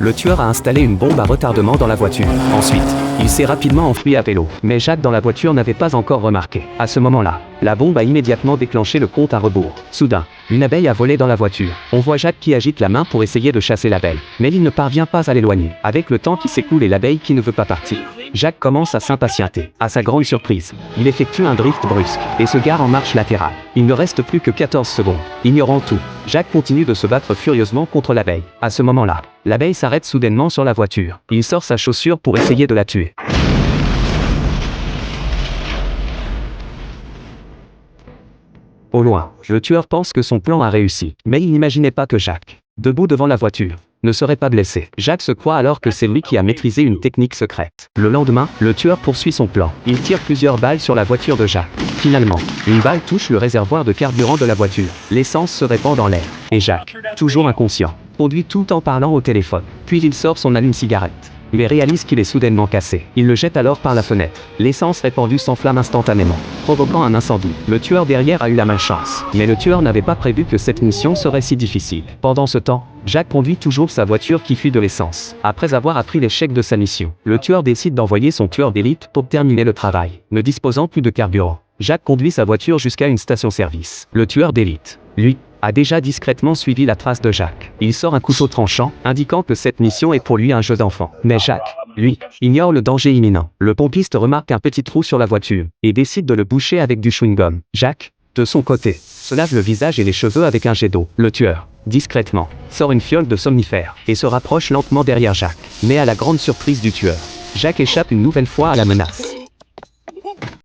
Le tueur a installé une bombe à retardement dans la voiture. Ensuite, il s'est rapidement enfui à vélo. Mais Jacques dans la voiture n'avait pas encore remarqué. À ce moment-là, la bombe a immédiatement déclenché le compte à rebours. Soudain, une abeille a volé dans la voiture. On voit Jacques qui agite la main pour essayer de chasser l'abeille. Mais il ne parvient pas à l'éloigner. Avec le temps qui s'écoule et l'abeille qui ne veut pas partir, Jacques commence à s'impatienter. À sa grande surprise, il effectue un drift brusque et se gare en marche latérale. Il ne reste plus que 14 secondes. Ignorant tout, Jacques continue de se battre furieusement contre l'abeille. À ce moment-là, l'abeille s'arrête soudainement sur la voiture. Il sort sa chaussure pour essayer de la tuer. Au loin, le tueur pense que son plan a réussi, mais il n'imaginait pas que Jacques, debout devant la voiture, ne serait pas blessé. Jacques se croit alors que c'est lui qui a maîtrisé une technique secrète. Le lendemain, le tueur poursuit son plan. Il tire plusieurs balles sur la voiture de Jacques. Finalement, une balle touche le réservoir de carburant de la voiture. L'essence se répand dans l'air. Et Jacques, toujours inconscient, conduit tout en parlant au téléphone. Puis il sort son allume-cigarette. Mais réalise qu'il est soudainement cassé. Il le jette alors par la fenêtre. L'essence répandue s'enflamme instantanément, provoquant un incendie. Le tueur derrière a eu la malchance. Mais le tueur n'avait pas prévu que cette mission serait si difficile. Pendant ce temps, Jacques conduit toujours sa voiture qui fuit de l'essence. Après avoir appris l'échec de sa mission, le tueur décide d'envoyer son tueur d'élite pour terminer le travail. Ne disposant plus de carburant, Jacques conduit sa voiture jusqu'à une station-service. Le tueur d'élite, lui, a déjà discrètement suivi la trace de Jacques. Il sort un couteau tranchant, indiquant que cette mission est pour lui un jeu d'enfant. Mais Jacques, lui, ignore le danger imminent. Le pompiste remarque un petit trou sur la voiture et décide de le boucher avec du chewing-gum. Jacques, de son côté, se lave le visage et les cheveux avec un jet d'eau. Le tueur, discrètement, sort une fiole de somnifère et se rapproche lentement derrière Jacques. Mais à la grande surprise du tueur, Jacques échappe une nouvelle fois à la menace.